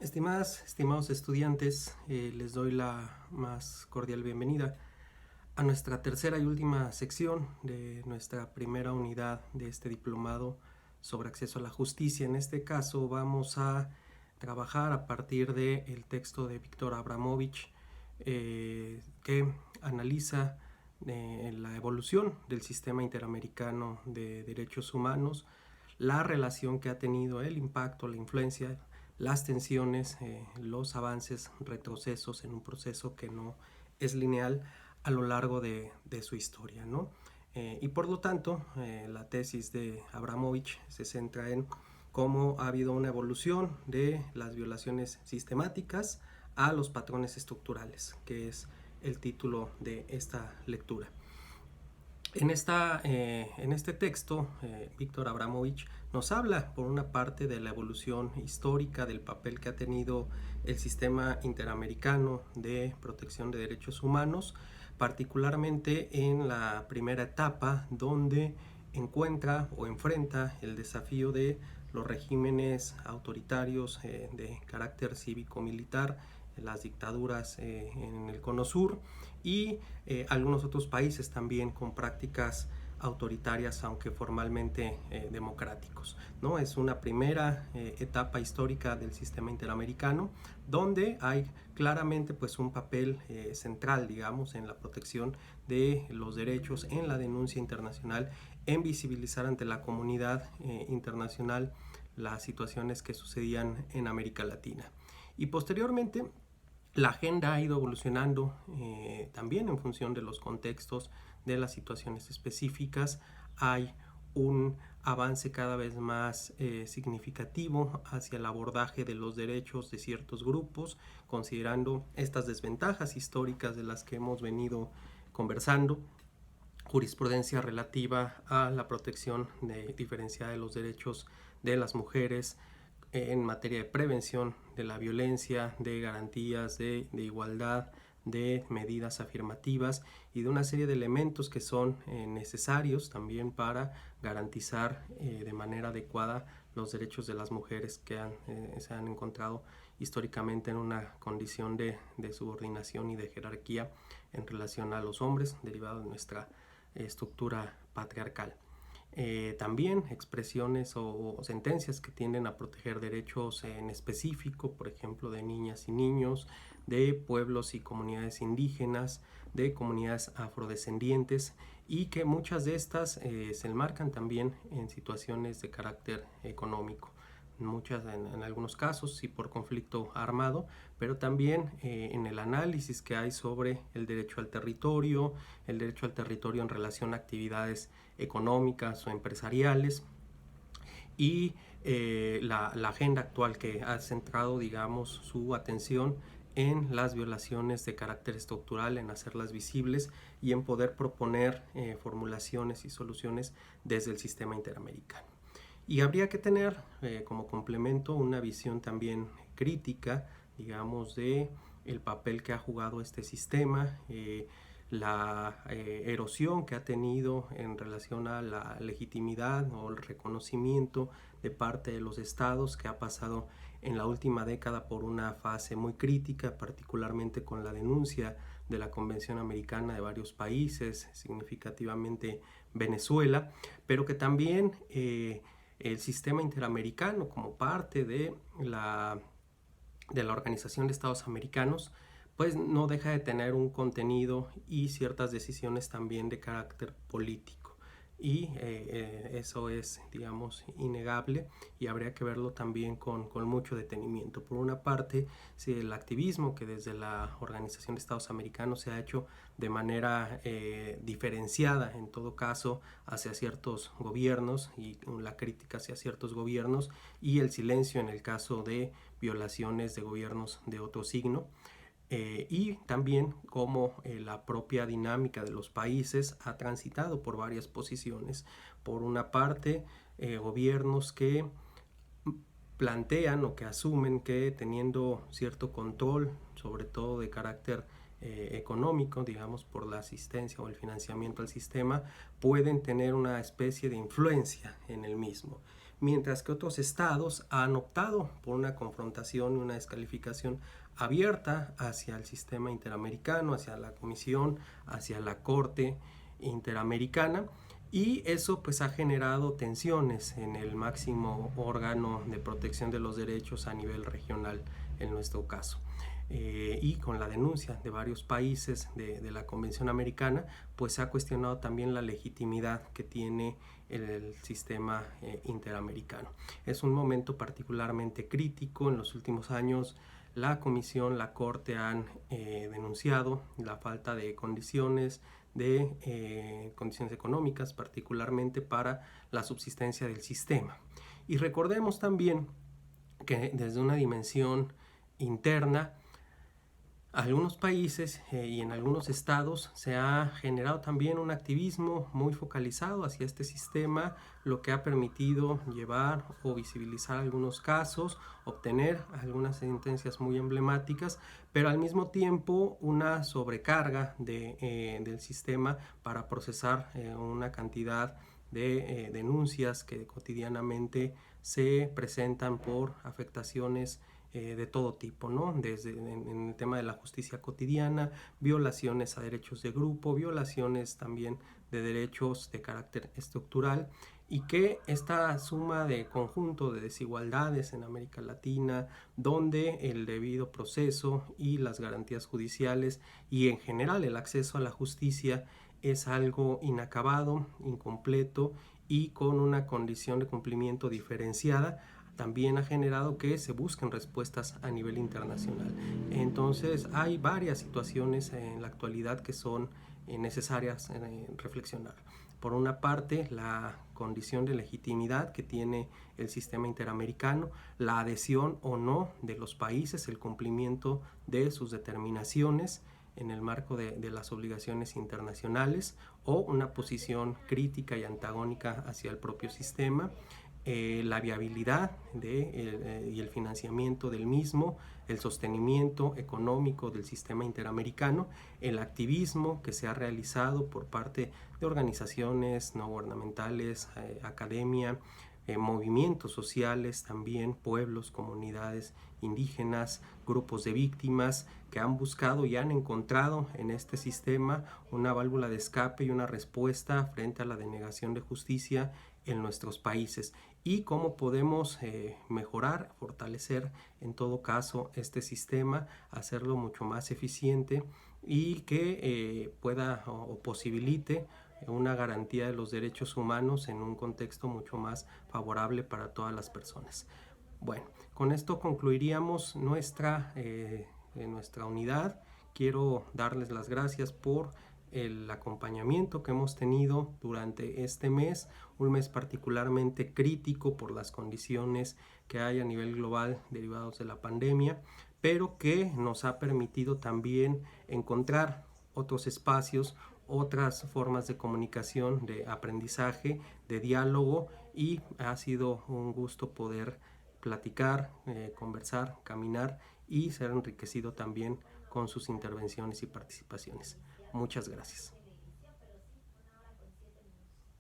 Estimados estudiantes, les doy la más cordial bienvenida a nuestra tercera y última sección de nuestra primera unidad de este diplomado sobre acceso a la justicia. En este caso vamos a trabajar a partir del texto de Víctor Abramovich, que analiza la evolución del sistema interamericano de derechos humanos, la relación que ha tenido, el impacto, la influencia, las tensiones, los avances, retrocesos en un proceso que no es lineal a lo largo de su historia, ¿no? Y por lo tanto, la tesis de Abramovich se centra en cómo ha habido una evolución de las violaciones sistemáticas a los patrones estructurales, que es el título de esta lectura. En este texto, Víctor Abramovich nos habla, por una parte, de la evolución histórica del papel que ha tenido el sistema interamericano de protección de derechos humanos, particularmente en la primera etapa, donde encuentra o enfrenta el desafío de los regímenes autoritarios de carácter cívico-militar, las dictaduras en el Cono Sur y algunos otros países también con prácticas autoritarias, aunque formalmente democráticos, ¿no? Es una primera etapa histórica del sistema interamericano donde hay claramente pues un papel central, digamos, en la protección de los derechos, en la denuncia internacional, en visibilizar ante la comunidad internacional las situaciones que sucedían en América Latina. Y posteriormente la agenda ha ido evolucionando también en función de los contextos, de las situaciones específicas. Hay un avance cada vez más significativo hacia el abordaje de los derechos de ciertos grupos, considerando estas desventajas históricas de las que hemos venido conversando, jurisprudencia relativa a la protección diferenciada de los derechos de las mujeres, en materia de prevención de la violencia, de garantías de igualdad, de medidas afirmativas y de una serie de elementos que son necesarios también para garantizar de manera adecuada los derechos de las mujeres que se han encontrado históricamente en una condición de subordinación y de jerarquía en relación a los hombres, derivado de nuestra estructura patriarcal. También expresiones o sentencias que tienden a proteger derechos en específico, por ejemplo, de niñas y niños, de pueblos y comunidades indígenas, de comunidades afrodescendientes, y que muchas de estas se enmarcan también en situaciones de carácter económico. Muchas en algunos casos sí por conflicto armado, pero también en el análisis que hay sobre el derecho al territorio en relación a actividades económicas o empresariales, y la agenda actual que ha centrado, digamos, su atención en las violaciones de carácter estructural, en hacerlas visibles y en poder proponer formulaciones y soluciones desde el sistema interamericano. Y habría que tener como complemento una visión también crítica, digamos, de el papel que ha jugado este sistema, la erosión que ha tenido en relación a la legitimidad o el reconocimiento de parte de los estados, que ha pasado en la última década por una fase muy crítica, particularmente con la denuncia de la Convención Americana de varios países, significativamente Venezuela, pero que también el sistema interamericano, como parte de la Organización de Estados Americanos, pues no deja de tener un contenido y ciertas decisiones también de carácter político. Y eso es, digamos, innegable, y habría que verlo también con mucho detenimiento. Por una parte, si el activismo que desde la Organización de Estados Americanos se ha hecho de manera diferenciada, en todo caso, hacia ciertos gobiernos, y la crítica hacia ciertos gobiernos, y el silencio en el caso de violaciones de gobiernos de otro signo. Y también cómo la propia dinámica de los países ha transitado por varias posiciones. Por una parte, gobiernos que plantean o que asumen que teniendo cierto control, sobre todo de carácter económico, digamos, por la asistencia o el financiamiento al sistema, pueden tener una especie de influencia en el mismo. mientras que otros estados han optado por una confrontación y una descalificación abierta hacia el sistema interamericano, hacia la Comisión, hacia la Corte Interamericana, y eso pues ha generado tensiones en el máximo órgano de protección de los derechos a nivel regional en nuestro caso. Y con la denuncia de varios países de la Convención Americana, pues se ha cuestionado también la legitimidad que tiene el sistema interamericano. Es un momento particularmente crítico. En los últimos años la Comisión, la Corte han denunciado la falta de condiciones económicas, particularmente para la subsistencia del sistema. Y recordemos también que desde una dimensión interna, algunos países y en algunos estados se ha generado también un activismo muy focalizado hacia este sistema, lo que ha permitido llevar o visibilizar algunos casos, obtener algunas sentencias muy emblemáticas, pero al mismo tiempo una sobrecarga del sistema para procesar una cantidad de denuncias que cotidianamente se presentan por afectaciones de todo tipo, ¿no? Desde en el tema de la justicia cotidiana, violaciones a derechos de grupo, violaciones también de derechos de carácter estructural, y que esta suma de conjunto de desigualdades en América Latina, donde el debido proceso y las garantías judiciales y en general el acceso a la justicia es algo inacabado, incompleto y con una condición de cumplimiento diferenciada, también ha generado que se busquen respuestas a nivel internacional. Entonces hay varias situaciones en la actualidad que son necesarias reflexionar. Por una parte, la condición de legitimidad que tiene el sistema interamericano, la adhesión o no de los países, el cumplimiento de sus determinaciones en el marco de las obligaciones internacionales, o una posición crítica y antagónica hacia el propio sistema, la viabilidad y el financiamiento del mismo, el sostenimiento económico del sistema interamericano, el activismo que se ha realizado por parte de organizaciones no gubernamentales, academia, movimientos sociales también, pueblos, comunidades indígenas, grupos de víctimas que han buscado y han encontrado en este sistema una válvula de escape y una respuesta frente a la denegación de justicia en nuestros países, y cómo podemos mejorar, fortalecer en todo caso este sistema, hacerlo mucho más eficiente y que pueda o posibilite una garantía de los derechos humanos en un contexto mucho más favorable para todas las personas. Bueno, con esto concluiríamos nuestra unidad. Quiero darles las gracias por el acompañamiento que hemos tenido durante este mes, un mes particularmente crítico por las condiciones que hay a nivel global derivados de la pandemia, pero que nos ha permitido también encontrar otros espacios, otras formas de comunicación, de aprendizaje, de diálogo, y ha sido un gusto poder platicar, conversar, caminar y ser enriquecido también con sus intervenciones y participaciones. Muchas gracias.